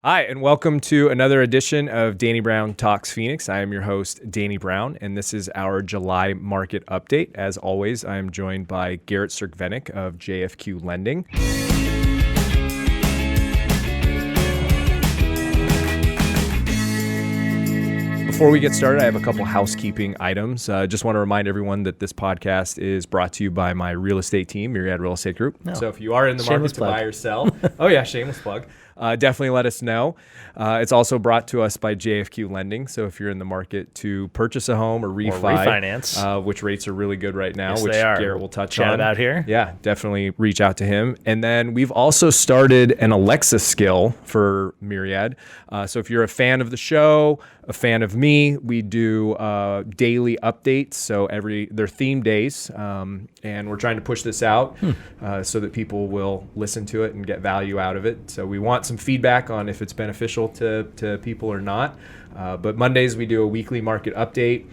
Hi, and welcome to another edition of Danny Brown Talks Phoenix. I am your host, Danny Brown, and this is our July market update. As always, I am joined by Garret Cerkvenik of JFQ Lending. Before we get started, I have a couple housekeeping items. Just want to remind everyone that this podcast is brought to you by my real estate team, Myriad Real Estate Group. Oh. So if you are in the market to buy or sell, shameless plug. Definitely let us know. It's also brought to us by JFQ Lending. So if you're in the market to purchase a home or refinance, which rates are really good right now, yes, which Garret will touch on. Chat about here. Yeah, definitely reach out to him. And then we've also started an Alexa skill for Myriad. So if you're a fan of the show, a fan of me, we do daily updates. So they're theme days, and we're trying to push this out so that people will listen to it and get value out of it. So we want some feedback on if it's beneficial to people or not. But Mondays we do a weekly market update.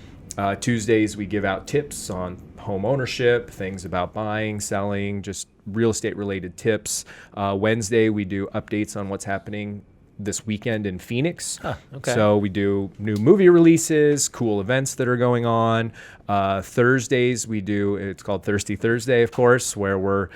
Tuesdays we give out tips on home ownership, things about buying, selling, just real estate related tips. Wednesday we do updates on what's happening this weekend in Phoenix. Okay. So we do new movie releases, cool events that are going on. Thursdays we do, it's called Thirsty Thursday, of course, where we're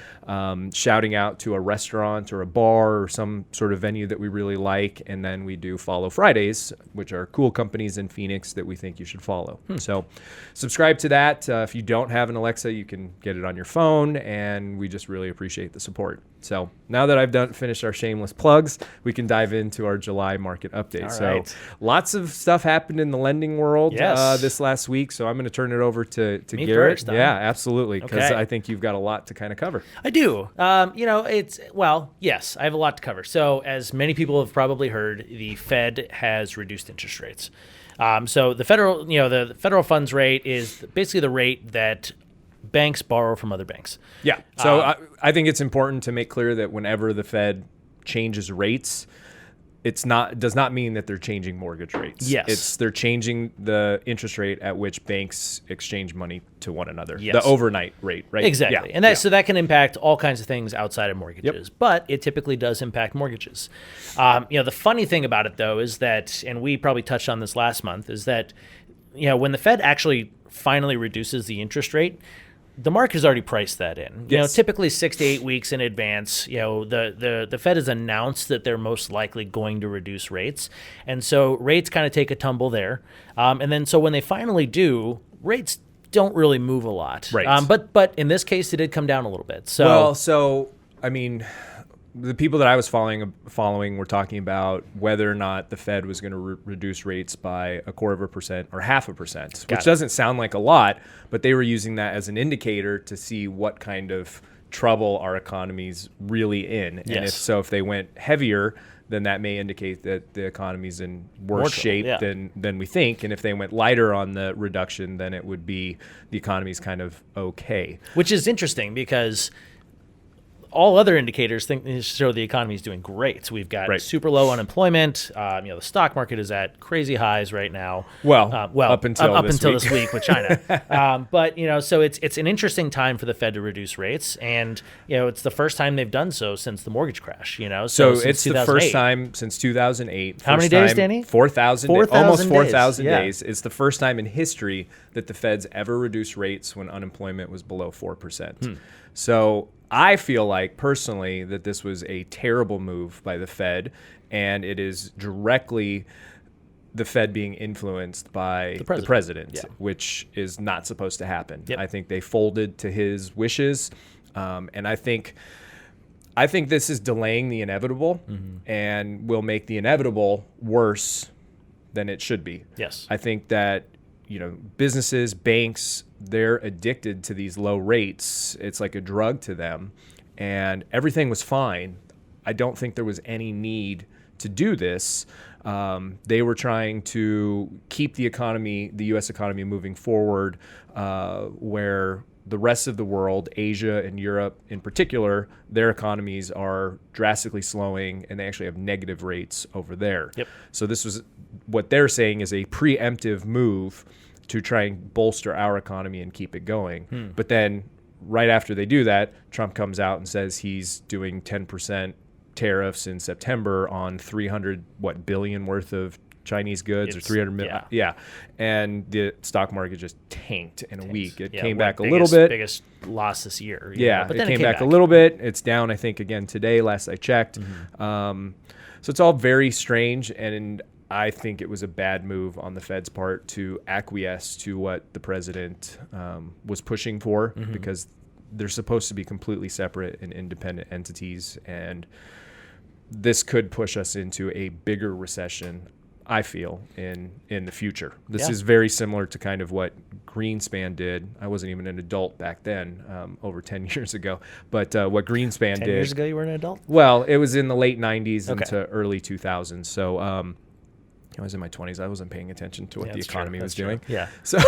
shouting out to a restaurant or a bar or some sort of venue that we really like. And then we do Follow Fridays, which are cool companies in Phoenix that we think you should follow. So subscribe to that. If you don't have an Alexa, you can get it on your phone, and we just really appreciate the support. So now that I've finished our shameless plugs, we can dive into our July market update. All right. So lots of stuff happened in the lending world this last week. So I'm going to turn it over to Me Garret. first, huh? Yeah, absolutely. Because Okay. I think you've got a lot to kind of cover. I do. Yes, I have a lot to cover. So as many people have probably heard, the Fed has reduced interest rates. So the federal funds rate is basically the rate that banks borrow from other banks. Yeah. So I think it's important to make clear that whenever the Fed changes rates, it does not mean that they're changing mortgage rates. Yes. They're changing the interest rate at which banks exchange money to one another. Yes. The overnight rate, right? Exactly. Yeah. And so that can impact all kinds of things outside of mortgages, but it typically does impact mortgages. The funny thing about it, though, is that, and we probably touched on this last month, is that, when the Fed actually finally reduces the interest rate, the market has already priced that in. Yes. Typically 6 to 8 weeks in advance, the Fed has announced that they're most likely going to reduce rates. And so rates kind of take a tumble there. And then so when they finally do, rates don't really move a lot. Right. But in this case, it did come down a little bit. The people that I was following were talking about whether or not the Fed was going to reduce rates by 0.25% or 0.5%, which doesn't sound like a lot, but they were using that as an indicator to see what kind of trouble our economy's really in. Yes. And if they went heavier, then that may indicate that the economy's in worse shape than we think. And if they went lighter on the reduction, then it would be the economy's kind of okay. Which is interesting because all other indicators show the economy is doing great. So we've got super low unemployment. The stock market is at crazy highs right now. Up until this week with China. So it's an interesting time for the Fed to reduce rates, and it's the first time they've done so since the mortgage crash. So it's the first time since 2008. How many days, Danny? 4,000. Almost 4,000 days. Yeah. It's the first time in history that the Fed's ever reduced rates when unemployment was below 4%. So I feel like personally that this was a terrible move by the Fed, and it is directly the Fed being influenced by the president, which is not supposed to happen. I think they folded to his wishes, and I think this is delaying the inevitable and will make the inevitable worse than it should be. Yes. I think that businesses, banks, they're addicted to these low rates. It's like a drug to them, and everything was fine. I don't think there was any need to do this. They were trying to keep the U.S. economy moving forward, where the rest of the world, Asia and Europe in particular, their economies are drastically slowing, and they actually have negative rates over there. So this was what they're saying is a preemptive move to try and bolster our economy and keep it going. But then right after they do that, Trump comes out and says he's doing 10% tariffs in September on 300 billion worth of Chinese goods, or 300 million. Yeah. And the stock market just tanked in a week. It came back a little bit. Biggest loss this year. Yeah. But then it came back a little bit. It's down, I think, again today, last I checked. So it's all very strange. And I think it was a bad move on the Fed's part to acquiesce to what the president was pushing for, because they're supposed to be completely separate and independent entities. And this could push us into a bigger recession, I feel, in the future. This is very similar to kind of what Greenspan did. I wasn't even an adult back then, over 10 years ago. But what Greenspan 10 did... years ago you were an adult? Well, it was in the late 90s into early 2000s. So I was in my 20s. I wasn't paying attention to what the economy was doing. Yeah. So,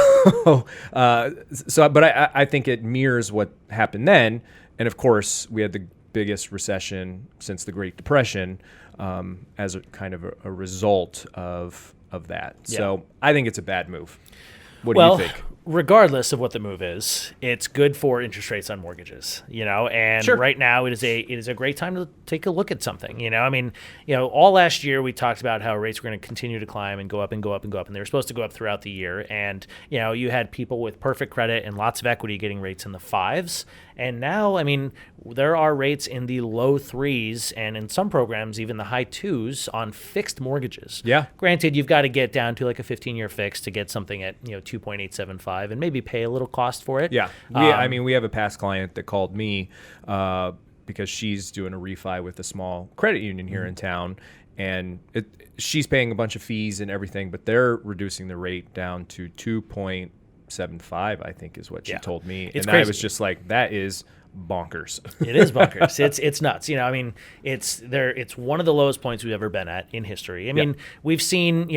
but I think it mirrors what happened then. And of course, we had the biggest recession since the Great Depression, as a kind of a result of that. Yeah. So I think it's a bad move. What do you think? Regardless of what the move is, it's good for interest rates on mortgages, and right now it is a great time to take a look at something, I mean, all last year we talked about how rates were going to continue to climb and go up and go up and go up, and they were supposed to go up throughout the year. And, you had people with perfect credit and lots of equity getting rates in the 5s. And now, I mean, there are rates in the low 3s and in some programs, even the high 2s on fixed mortgages. Yeah. Granted, you've got to get down to like a 15-year fix to get something at, 2.875 and maybe pay a little cost for it. Yeah. We have a past client that called me because she's doing a refi with a small credit union here in town. And she's paying a bunch of fees and everything, but they're reducing the rate down to 2.75, I think is what she told me. It's and crazy. I was just like, that is bonkers. It is bonkers. It's nuts. I mean, it's one of the lowest points we've ever been at in history. I mean, we've seen,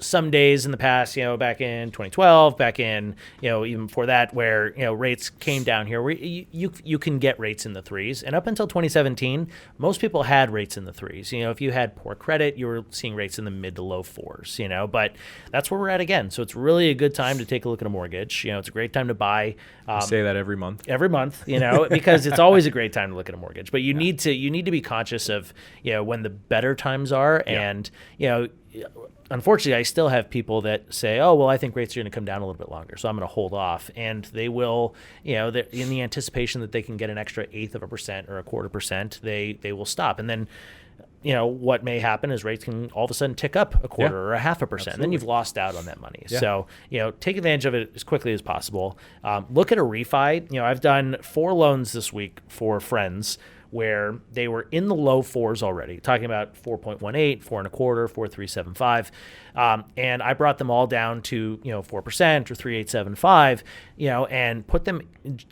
some days in the past, back in 2012, back in, even before that, where, rates came down here, where you can get rates in the 3s. And up until 2017, most people had rates in the 3s. If you had poor credit, you were seeing rates in the mid to low 4s, but that's where we're at again. So it's really a good time to take a look at a mortgage. It's a great time to buy. I say that every month. Because it's always a great time to look at a mortgage, but you need to be conscious of, when the better times are. And, unfortunately, I still have people that say, oh, well, I think rates are going to come down a little bit longer, so I'm going to hold off. And they will, in the anticipation that they can get an extra 1/8% or 1/4%, they will stop. And then, what may happen is rates can all of a sudden tick up 1/4 or 0.5%. Absolutely. And then you've lost out on that money. Yeah. So, take advantage of it as quickly as possible. Look at a refi. I've done 4 loans this week for friends where they were in the low 4s already, talking about 4.18, 4.25, 4.375. And I brought them all down to, 4% or 3.875, and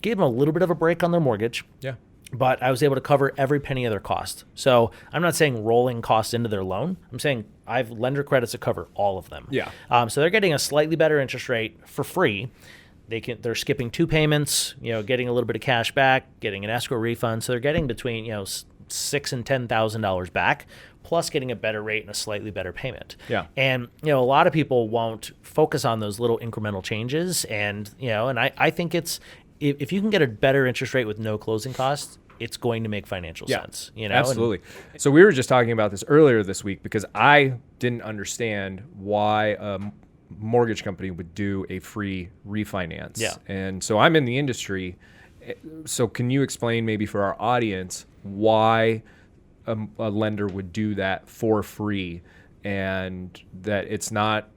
gave them a little bit of a break on their mortgage. Yeah. But I was able to cover every penny of their cost. So I'm not saying rolling costs into their loan. I'm saying I have lender credits to cover all of them. Yeah. So they're getting a slightly better interest rate for free. They're skipping 2 payments, getting a little bit of cash back, getting an escrow refund. So they're getting between, $6,000 and $10,000 back, plus getting a better rate and a slightly better payment. Yeah. And, a lot of people won't focus on those little incremental changes. And, and I think if you can get a better interest rate with no closing costs, it's going to make financial sense. Absolutely. So we were just talking about this earlier this week because I didn't understand why a mortgage company would do a free refinance. Yeah. And so I'm in the industry. So can you explain maybe for our audience why a lender would do that for free, and that it's not,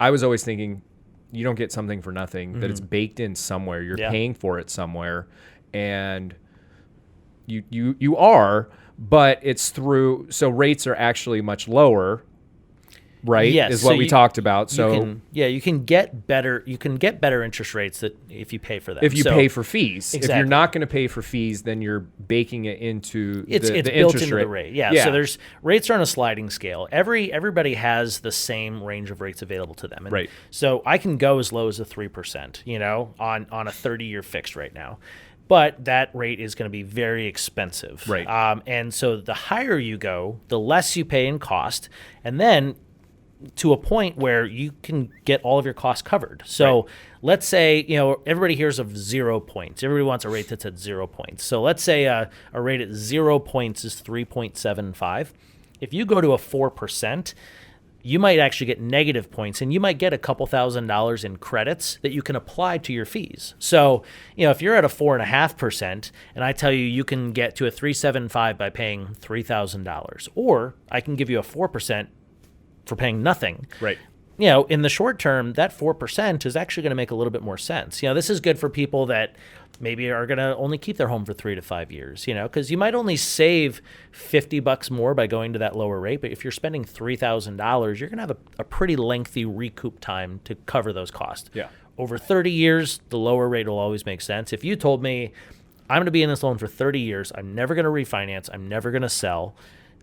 I was always thinking you don't get something for nothing, that it's baked in somewhere. You're paying for it somewhere, and you are, but it's through, so rates are actually much lower, right? Yes, is what we talked about. So you can get better interest rates that if you pay for them. If you pay for fees. Exactly. If you're not going to pay for fees, then you're baking it into it's the built interest into rate. the rate. Yeah. So there's rates are on a sliding scale. Everybody has the same range of rates available to them. And right. So I can go as low as a 3%, on a 30-year fixed right now. But that rate is going to be very expensive. Right. And so the higher you go, the less you pay in cost. And then to a point where you can get all of your costs covered. So let's say, everybody hears of 0 points. Everybody wants a rate that's at 0 points. So let's say a rate at 0 points is 3.75. If you go to a 4%, you might actually get negative points, and you might get a couple $1,000s in credits that you can apply to your fees. So, if you're at a 4.5%, and I tell you you can get to a 3.75 by paying $3,000, or I can give you a 4% for paying nothing. Right. In the short term, that 4% is actually going to make a little bit more sense. This is good for people that maybe are going to only keep their home for 3 to 5 years, because you might only save $50 more by going to that lower rate. But if you're spending $3,000, you're going to have a pretty lengthy recoup time to cover those costs. Yeah. Over 30 years, the lower rate will always make sense. If you told me, I'm going to be in this loan for 30 years, I'm never going to refinance, I'm never going to sell,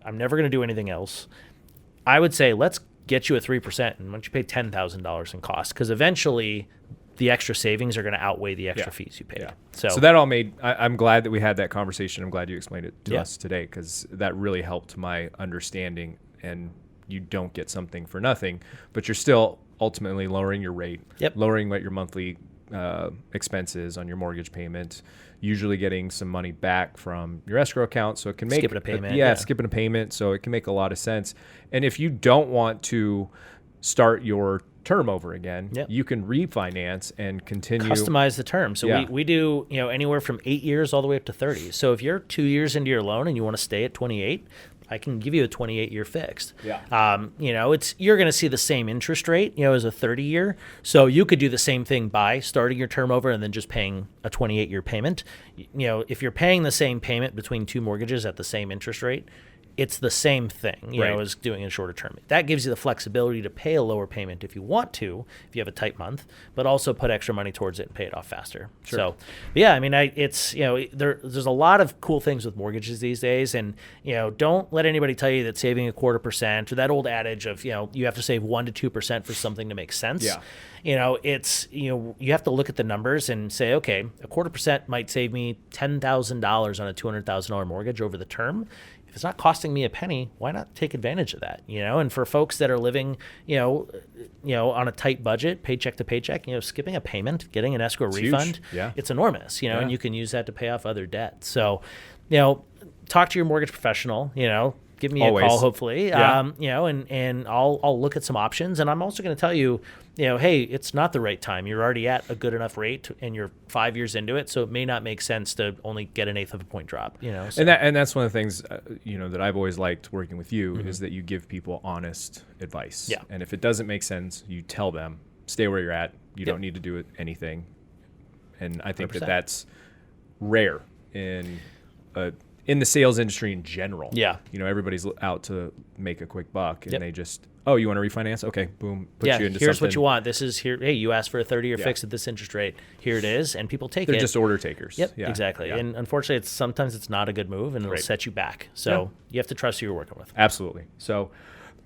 I'm never going to do anything else, I would say, let's get you a 3%, and why don't you pay $10,000 in costs? Because eventually the extra savings are going to outweigh the extra fees you paid. Yeah. So that all made, I'm glad that we had that conversation. I'm glad you explained it to us today, because that really helped my understanding. And you don't get something for nothing, but you're still ultimately lowering your rate, lowering what your monthly expenses on your mortgage payment, usually getting some money back from your escrow account, so it can make skipping a payment. Skipping a payment, so it can make a lot of sense. And if you don't want to start your term over again, you can refinance and continue. Customize the term. So we do anywhere from 8 years all the way up to 30. So if you're 2 years into your loan and you want to stay at 28, I can give you a 28-year fixed. Yeah. You're going to see the same interest rate, as a 30-year. So you could do the same thing by starting your term over and then just paying a 28-year payment. If you're paying the same payment between two mortgages at the same interest rate, it's the same thing, as doing a shorter term. That gives you the flexibility to pay a lower payment if you want to, if you have a tight month, but also put extra money towards it and pay it off faster. Sure. So, it's there's a lot of cool things with mortgages these days, and don't let anybody tell you that saving 0.25% or that old adage of you have to save 1 to 2% for something to make sense. Yeah. You have to look at the numbers and say, okay, 0.25% might save me $10,000 on a $200,000 mortgage over the term. If it's not costing me a penny, why not take advantage of that? And for folks that are living, on a tight budget, paycheck to paycheck, skipping a payment, getting an escrow refund, it's enormous, and you can use that to pay off other debt. So, talk to your mortgage professional, give me a call, hopefully, and I'll look at some options. And I'm also going to tell you, hey, it's not the right time. You're already at a good enough rate, and you're 5 years into it, so it may not make sense to only get an 1/8 of a point drop. So. And that's one of the things that I've always liked working with you is that you give people honest advice. Yeah. And if it doesn't make sense, you tell them, stay where you're at. You don't need to do anything. And I think 100%. that's rare in the sales industry in general. Yeah. Everybody's out to make a quick buck, and they just, you want to refinance? Okay, boom, put you into something. Here's what you want. This is here. Hey, you asked for a 30-year fix at this interest rate. Here it is, and people take it. They're just order takers. Yep, Yeah. exactly. Yeah. And unfortunately, sometimes it's not a good move, and it'll set you back. So you have to trust who you're working with. Absolutely. So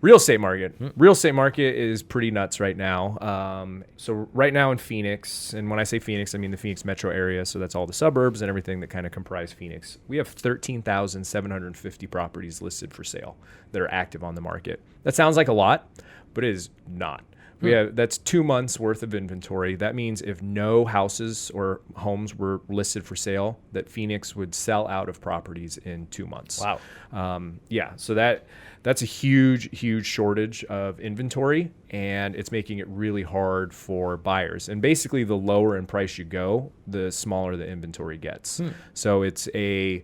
real estate market. Real estate market is pretty nuts right now. So right now in Phoenix, and when I say Phoenix, I mean the Phoenix metro area. So that's all the suburbs and everything that kind of comprise Phoenix. We have 13,750 properties listed for sale that are active on the market. That sounds like a lot, but it is not. That's 2 months worth of inventory. That means if no houses or homes were listed for sale, that Phoenix would sell out of properties in 2 months. Wow. So that's a huge shortage of inventory, and it's making it really hard for buyers. And basically, the lower in price you go, the smaller the inventory gets. So it's a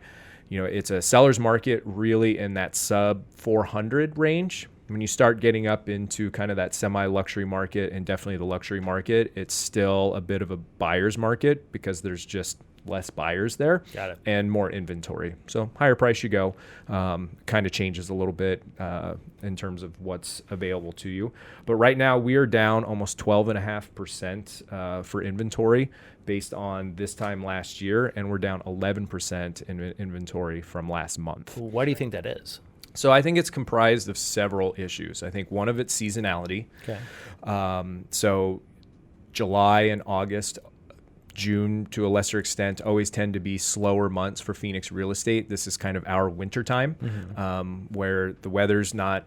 seller's market really in that sub 400 range. When you start getting up into kind of that semi-luxury market and definitely the luxury market, it's still a bit of a buyer's market because there's just less buyers there. Got it. And more inventory. So higher price you go, kind of changes a little bit in terms of what's available to you. But right now we are down almost 12.5% for inventory based on this time last year, and we're down 11% in inventory from last month. Why do you think that is? So I think it's comprised of several issues. I think one of it's seasonality. Okay. So July and August, June to a lesser extent, always tend to be slower months for Phoenix real estate. This is kind of our winter time, where the weather's not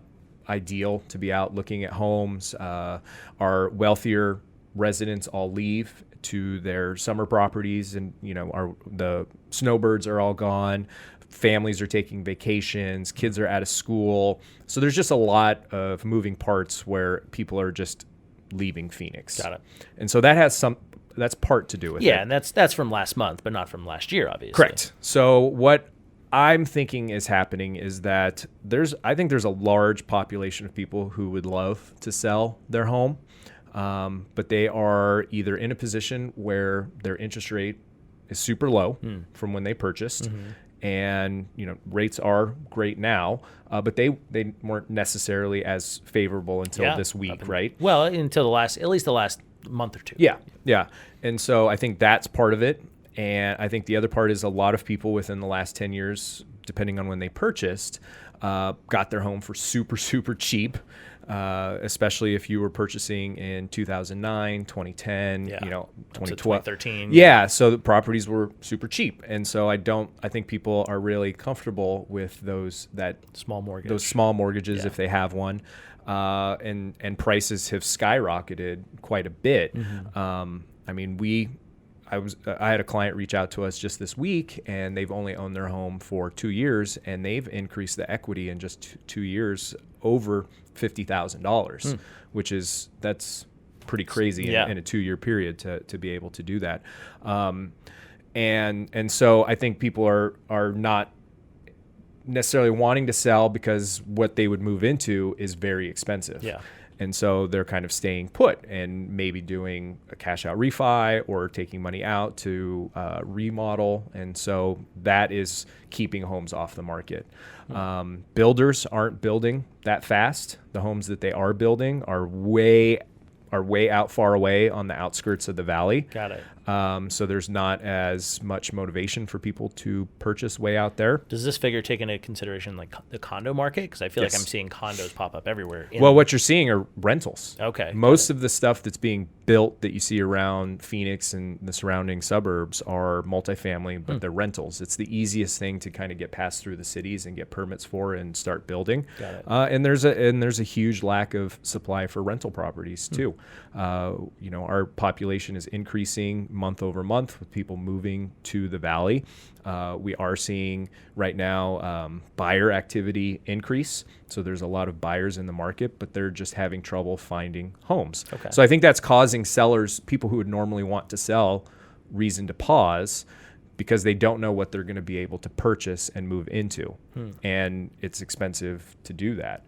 ideal to be out looking at homes. Our wealthier residents all leave to their summer properties, and the snowbirds are all gone. Families are taking vacations. Kids are out of school. So there's just a lot of moving parts where people are just leaving Phoenix. Got it. And so that's part to do with it. Yeah, and that's from last month, but not from last year, obviously. Correct. So what I'm thinking is happening is that I think there's a large population of people who would love to sell their home, but they are either in a position where their interest rate is super low from when they purchased, and rates are great now, but they weren't necessarily as favorable until this week, right? Well, until at least the last month or two. Yeah. And so I think that's part of it. And I think the other part is a lot of people within the last 10 years, depending on when they purchased, got their home for super, super cheap, especially if you were purchasing in 2009, 2010, 2012. 2013. Yeah, so the properties were super cheap. And so I think people are really comfortable with those small mortgages if they have one. And prices have skyrocketed quite a bit. I mean, I had a client reach out to us just this week, and they've only owned their home for 2 years, and they've increased the equity in just 2 years over $50,000, that's pretty crazy in a 2-year period to be able to do that. And so I think people are not necessarily wanting to sell because what they would move into is very expensive. Yeah. And so they're kind of staying put and maybe doing a cash out refi or taking money out to remodel. And so that is keeping homes off the market. Builders aren't building that fast. The homes that they are building are way out far away on the outskirts of the valley. Got it. So there's not as much motivation for people to purchase way out there. Does this figure take into consideration like the condo market? Because I feel like I'm seeing condos pop up everywhere. Well, what you're seeing are rentals. Okay. Most of the stuff that's being built that you see around Phoenix and the surrounding suburbs are multifamily, but they're rentals. It's the easiest thing to kind of get passed through the cities and get permits for and start building. Got it. And there's a huge lack of supply for rental properties too. Our population is increasing month over month with people moving to the valley. We are seeing right now buyer activity increase. So there's a lot of buyers in the market, but they're just having trouble finding homes. Okay. So I think that's causing sellers, people who would normally want to sell, reason to pause because they don't know what they're going to be able to purchase and move into. And it's expensive to do that.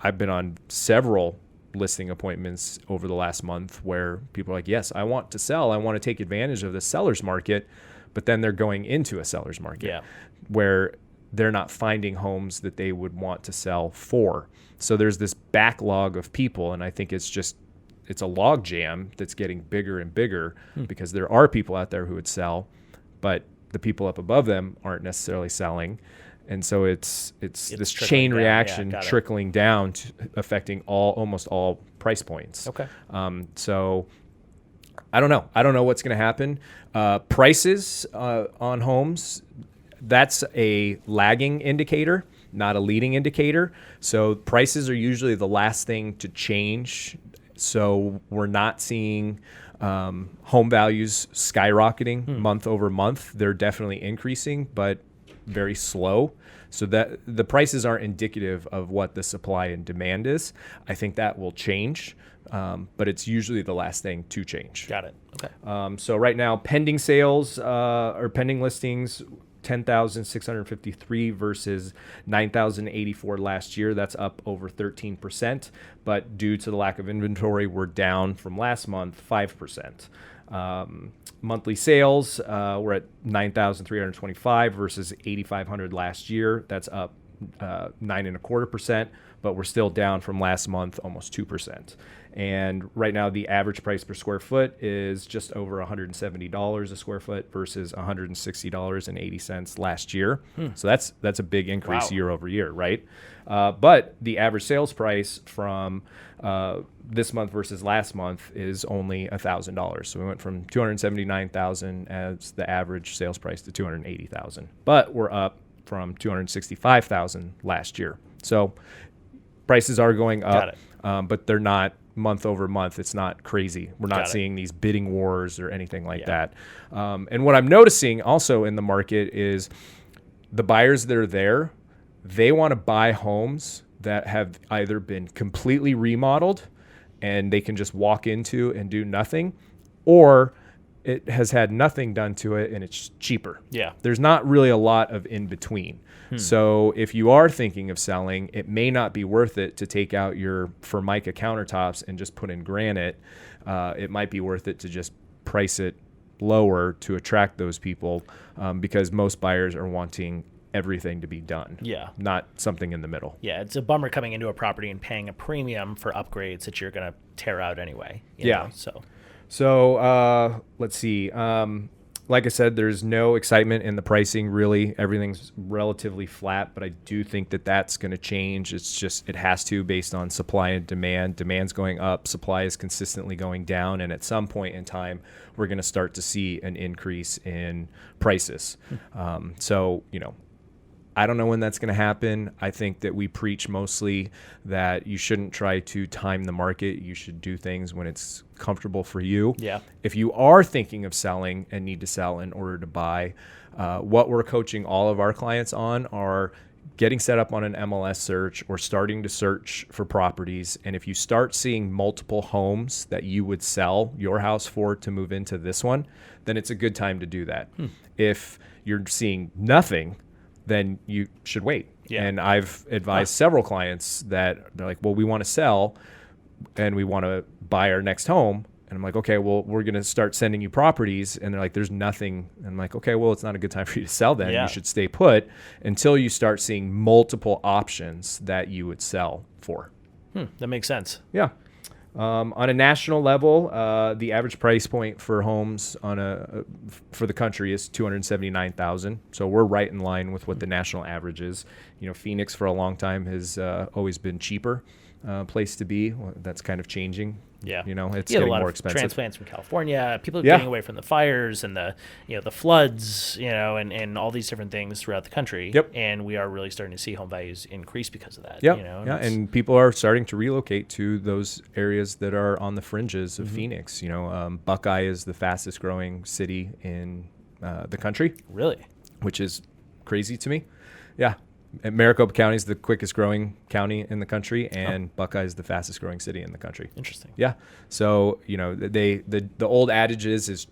I've been on several listing appointments over the last month where people are like, yes, I want to sell. I want to take advantage of the seller's market, but then they're going into a seller's market where they're not finding homes that they would want to sell for. So there's this backlog of people, and I think it's a log jam that's getting bigger and bigger because there are people out there who would sell, but the people up above them aren't necessarily selling. And so it's this chain reaction trickling down to affecting almost all price points. Okay. So I don't know. I don't know what's going to happen. Prices on homes, that's a lagging indicator, not a leading indicator. So prices are usually the last thing to change. So we're not seeing home values skyrocketing month over month. They're definitely increasing, but very slow. So that the prices aren't indicative of what the supply and demand is. I think that will change, but it's usually the last thing to change. Got it. Okay. So right now, pending sales or pending listings, 10,653 versus 9,084 last year. That's up over 13%. But due to the lack of inventory, we're down from last month 5%. Monthly sales, we're at 9,325 versus 8,500 last year. That's up 9.25%, but we're still down from last month, almost 2%. And right now, the average price per square foot is just over $170 a square foot versus $160.80 last year. So that's a big increase year over year, right? But the average sales price from this month versus last month is only $1,000. So we went from $279,000 as the average sales price to $280,000. But we're up from $265,000 last year. So prices are going Got up, but they're not month over month. It's not crazy. We're not Got it. seeing these bidding wars or anything like that. And what I'm noticing also in the market is the buyers that are there, they want to buy homes that have either been completely remodeled and they can just walk into and do nothing, or it has had nothing done to it and it's cheaper. Yeah. There's not really a lot of in between. So if you are thinking of selling, it may not be worth it to take out your Formica countertops and just put in granite. It might be worth it to just price it lower to attract those people, because most buyers are wanting everything to be done. Yeah. Not something in the middle. Yeah, it's a bummer coming into a property and paying a premium for upgrades that you're going to tear out anyway. You know? So let's see. Like I said, there's no excitement in the pricing, really. Everything's relatively flat, but I do think that that's going to change. It's just, it has to, based on supply and demand. Demand's going up, supply is consistently going down, and at some point in time, we're going to start to see an increase in prices. So, you know, I don't know when that's going to happen. I think that we preach mostly that you shouldn't try to time the market. You should do things when it's comfortable for you. Yeah. If you are thinking of selling and need to sell in order to buy, what we're coaching all of our clients on are getting set up on an MLS search or starting to search for properties. And if you start seeing multiple homes that you would sell your house for to move into this one, then it's a good time to do that. If you're seeing nothing, then you should wait. Yeah. And I've advised several clients that they're like, well, we want to sell and we want to buy our next home. And I'm like, okay, well, we're going to start sending you properties. And they're like, there's nothing. And I'm like, okay, well, it's not a good time for you to sell then. Yeah. You should stay put until you start seeing multiple options that you would sell for. That makes sense. Yeah. On a national level, the average price point for homes for the country is $279,000. So we're right in line with what the national average is. You know, Phoenix for a long time has always been cheaper place to be. Well, that's kind of changing. Yeah. You know, it's You have getting a lot more of expensive. transplants from California. People are Yeah. getting away from the fires and the floods, and all these different things throughout the country. Yep. And we are really starting to see home values increase because of that. Yep. And Yeah, and people are starting to relocate to those areas that are on the fringes of Phoenix. You know, Buckeye is the fastest growing city in the country, really. which is crazy to me. Yeah. And Maricopa County is the quickest growing county in the country, and Buckeye is the fastest growing city in the country. Interesting. Yeah. So, you know, the old adage is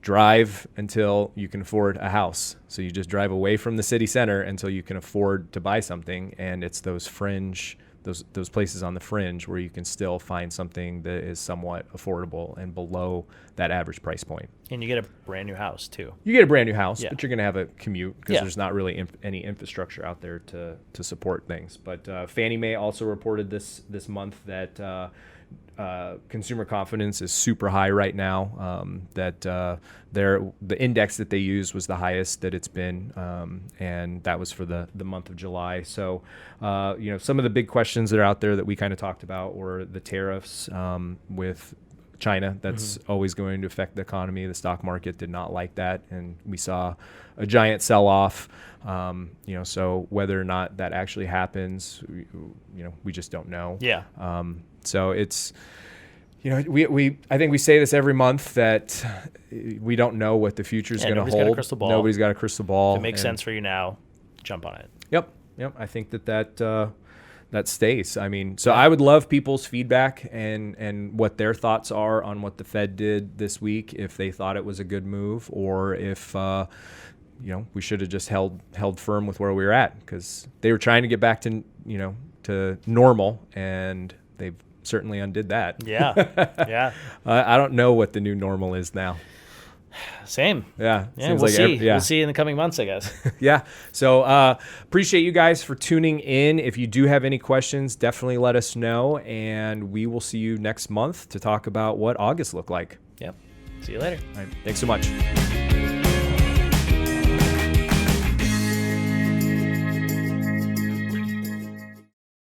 drive until you can afford a house. So you just drive away from the city center until you can afford to buy something. And it's those fringe, those places on the fringe where you can still find something that is somewhat affordable and below that average price point. And you get a brand new house too. You get a brand new house, Yeah. but you're going to have a commute because Yeah. there's not really any infrastructure out there to support things. But Fannie Mae also reported this month that consumer confidence is super high right now. That the index that they used was the highest that it's been, and that was for the month of July. So, some of the big questions that are out there that we kind of talked about were the tariffs with China. That's always going to affect the economy. The stock market did not like that, and we saw a giant sell-off. So whether or not that actually happens, we just don't know. Yeah. So it's, I think we say this every month that we don't know what the future is going to hold. Nobody's got a crystal ball. Nobody's got a crystal ball. If it makes sense for you now, jump on it. Yep. I think that stays. I mean, so I would love people's feedback and what their thoughts are on what the Fed did this week, if they thought it was a good move, or if we should have just held firm with where we were at, because they were trying to get back to to normal, and they've certainly undid that. Yeah. Yeah. I don't know what the new normal is now. Same. Yeah. Yeah, we'll see. We'll see in the coming months, I guess. Yeah. So appreciate you guys for tuning in. If you do have any questions, definitely let us know, and we will see you next month to talk about what August looked like. Yep. See you later. All right. Thanks so much.